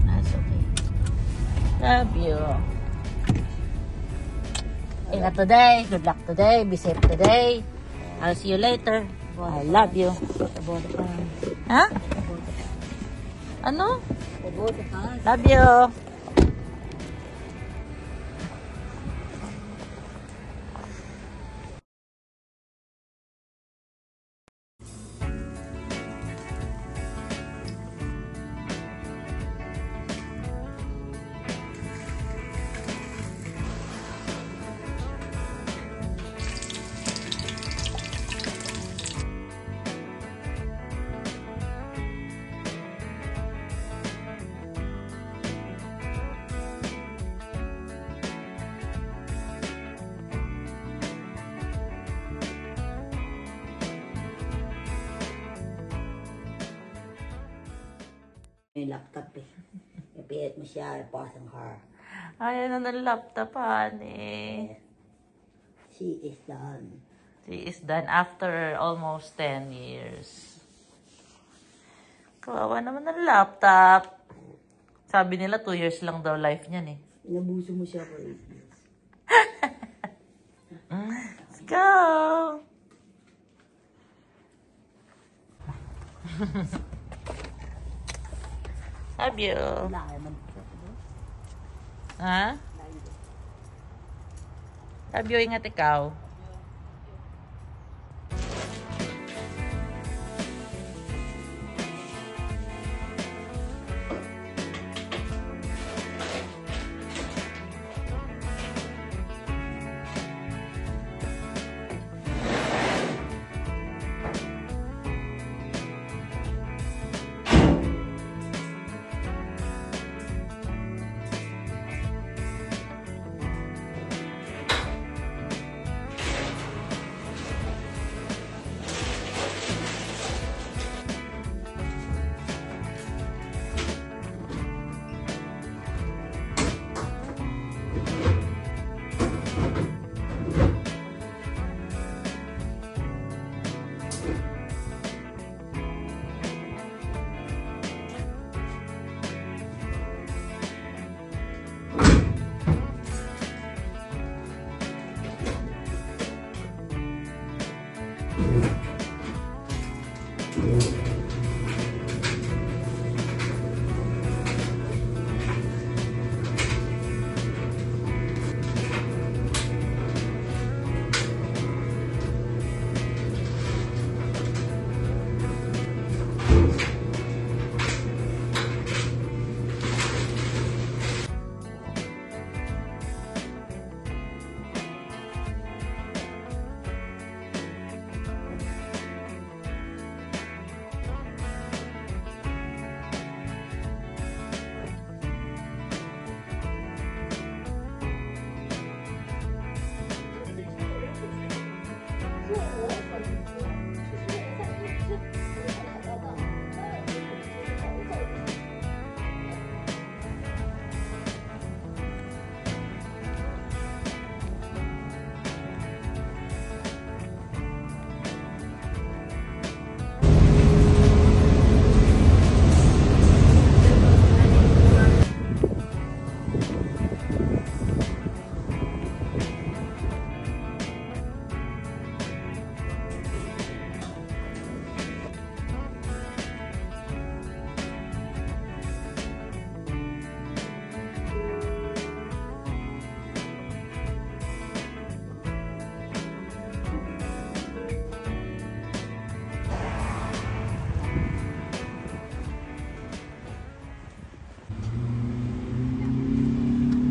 That's okay. Love you. Ingat today. Good luck today. Be safe today. I'll see you later. I love you. Ha? Ano? Love you. May laptop eh. Ipihit mo siya, ipasang her. Ayaw na ng laptop, honey. She is done. She is done after almost 10 years. Kawawa naman ng laptop. Sabi nila 2 years lang daw life niyan eh. Inabuso mo siya for 8 years. Let's go! Love you. Ha? Love you, ingat ikaw.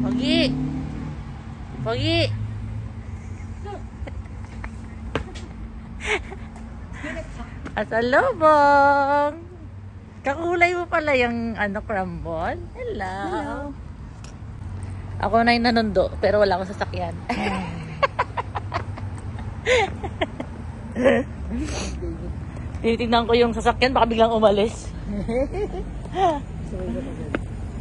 Pogi! Pogi! Asalubong! Kakulay mo pala yung crumble. Hello. Ako na yung nanundo, pero wala akong sasakyan. Tinitingnan ko yung sasakyan, baka biglang umalis.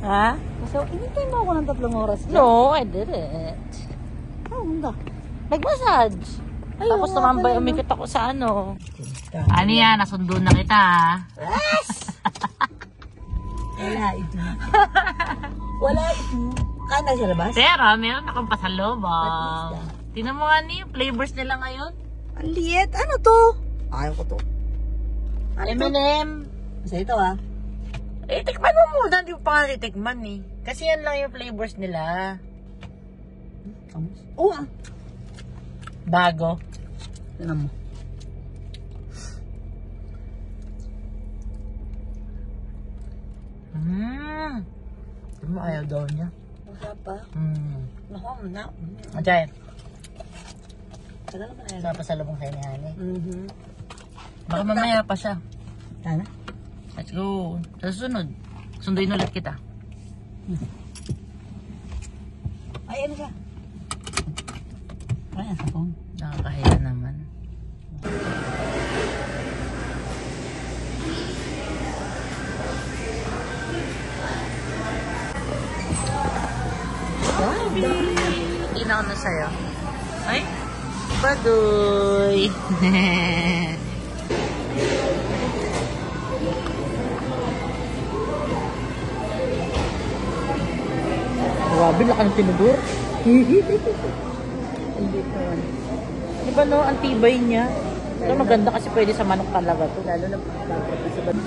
Ha? So, inintay mo ako ng 3 oras. No, I didn't. Oh, hindi. Nag-massage. Tapos tumambay, umikot ako sa ano. Ano yan, nasundo na kita. Yes! Wala ito. Wala ito. Kanda sa labas? Pero, meron akong pasalubong. What is that? Tingnan mo nga ni, flavors nila ngayon. Ang liit. Ano to? Ayaw ko to. Ano to? M&M. Isa ito ah. Eh, tikman mo muna. Hindi ko pa nga titikman eh. Kasi yan lang yung flavors nila. Oo ah. Bago. Tignan mo. Ano ayaw daw niya? Masarap pa. Naku, na. Ajay. Tagal naman na yan. Sa pasalubong sa'yo ni Hani. Mhm. Baka mamaya pa siya. Tana? Let's go. Sa susunod. Sunduin ulit kita. Ay, ano siya? Ay, ang sapong. Nakakahiya naman. Ina ko na sa'yo. Ay, baduy. Grabe, laki ng tinidor. Hindi naman. Di ba no, ang tibay niya. Ito maganda kasi pwede sa manok talaga to. Lalo na pagkakot sa ba't.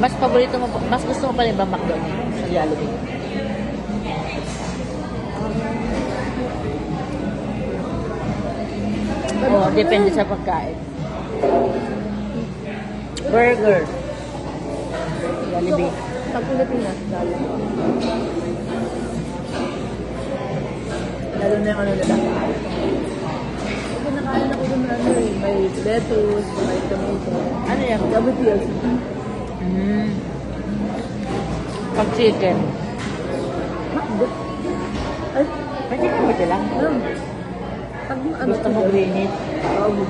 Mas paborito mo, mas gusto mo pa rin ba McDonald's sa Jollibee? Oo, depende sa pagkain. Burger. Jollibee. Pag Pilipinas, lalo. Lalo na yung ano nila. Kapag nakain ako dun na ano eh, may lettuce, may tomato. Ano yan? WTLC. Pag chicken. Makdo. Ay, May chicken ba sila? pag ano, Gusto mo granite? Oo.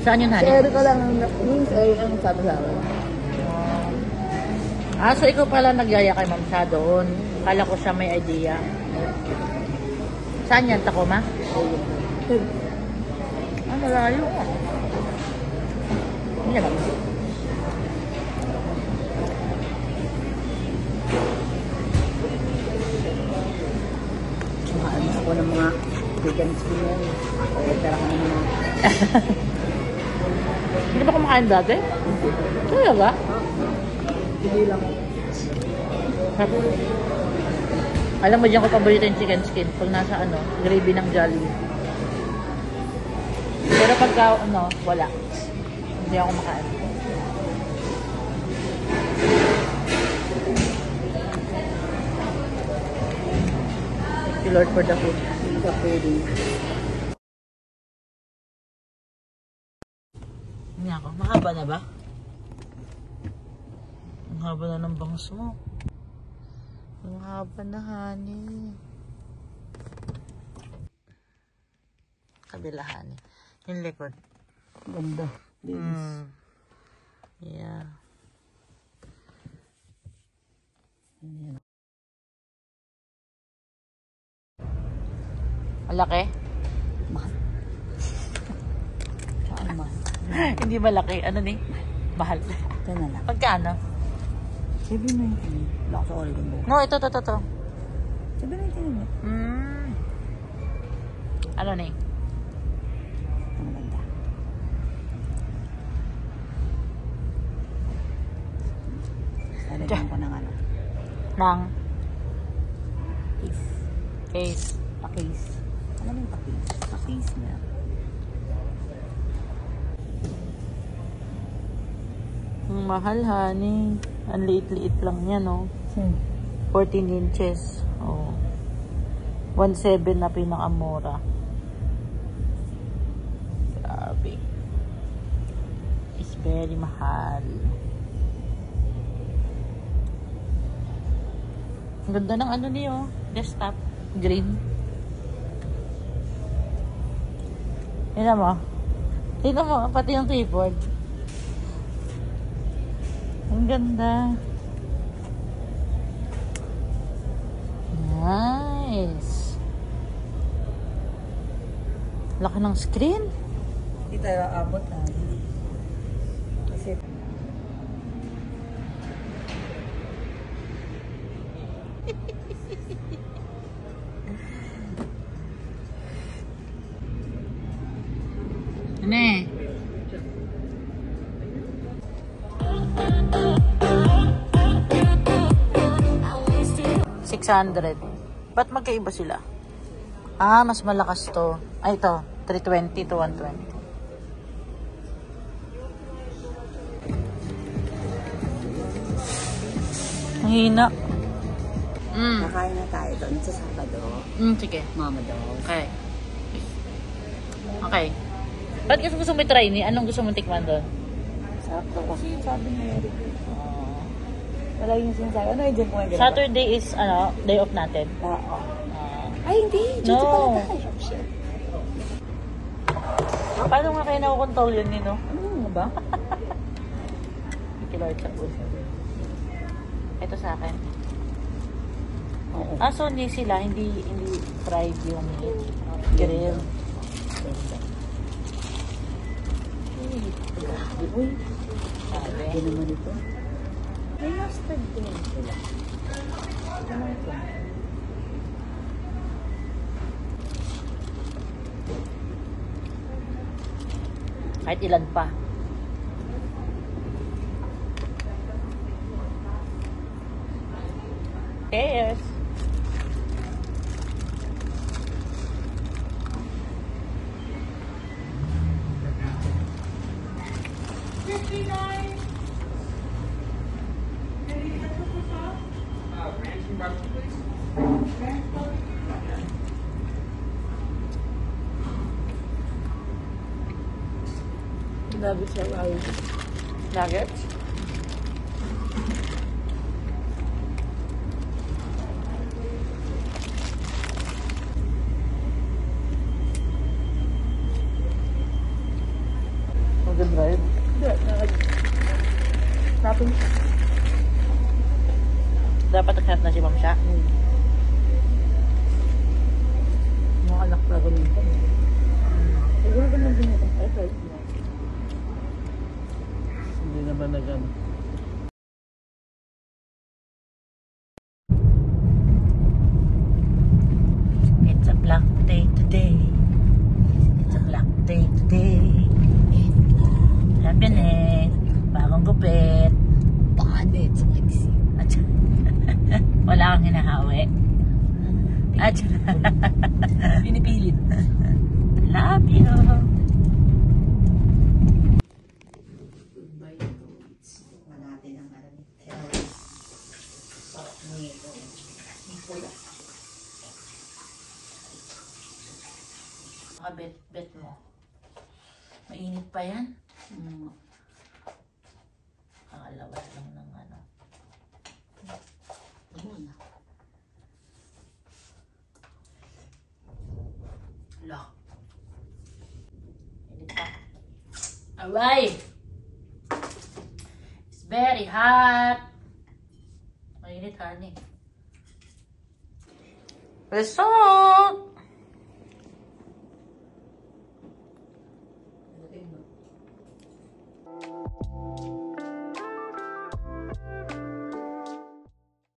Saan yun, Hani? Share ko lang means ay ang sabi sa akin. So ikaw pala nagyaya kay Ma'am Sa doon. Kala ko siya may idea. Saan yan, Tacoma? Malayo. Hindi lang. Kumain ako ng mga vegan skin yan. Pera ko ng mga... Hindi ba kumakain dati? Talaga? Hindi lang. Alam mo, diyan ko paborito yung chicken skin pag nasa gravy ng Jollibee. Pero pagka wala. Hindi ako makain. Thank you, Lord, for the food. Hindi ka pwede. Hindi ako. Mahaba na ba? Ang haba na ng bangs mo. Ang haba na, honey. Kabila, honey. Yung likod. Ganda. Yeah. Malaki? Mahal. Saan mahal? Hindi malaki. Ano ni? Mahal. Ito na lang. Pagkano? 7.19. Wala ko sa Oregon buka. No, ito. 7.19 na. Ano ni? Ang ganda. Lalagyan ko ng ano. Nang Case. case. Pa-case. Ano yung pa-case? Pa-case niya. Ang mahal, honey. Ang liit-liit lang niya, no? 14 inches. Oh. 1.7 na pinakamura. Grabe. It's very mahal. Ang ganda ng ano niyo, desktop. Green. Tingnan mo. Tingnan mo, pati yung keyboard. Ang ganda. Nice. Laki ng screen. Hindi tayo aabot na. Kasi Ano eh? $600. Ba't magkaiba sila? Ah, mas malakas to. Ay, ito. 320 to 120. Ang hina. kakain na tayo doon sa Sabado. Sige. Mama daw. Okay. Okay. Ba't gusto mo i-try ni? Anong gusto mong tikman doon? Sakto kasi sabi ni Eric. Wala yung sinasabi. Ano yung dyan kumain ganun ba? Saturday is, day off natin. Oo. Ah. Ay, hindi. Dito No. pala tayo. Shit. Paano nga kayo nakukontrol yun, Nino? Ano ba? Kilord sa puso. Ito sa akin. Oo. Ah, so hindi sila, hindi fried yung meat. Grill. Grabe. Uy. Sabi. Hindi naman ito. May mustard din sila. Ano ito? Kahit ilan pa. Cheers! Grabe siya. Wow. Nuggets? Maganda yun. Tapos, Dapat naghanap na si Ma'am siya. mga anak na gamitin. Siguro ba nang gamitin? Ay, right mo. Hindi naman na gano'n. It's a black day today. It's a black day today. Happy net. Bagong gupit. Paanit sa maiksi. At wala kang hinahawi. At Pinipilit. love you. Goodbye to it's natin ang maraming health. Sarap nito. Pula. Bet mo. Mainit pa yan. Kakalawas lang ng ano. Lock. Init pa. Alright. It's very hot. Mainit, honey. Result!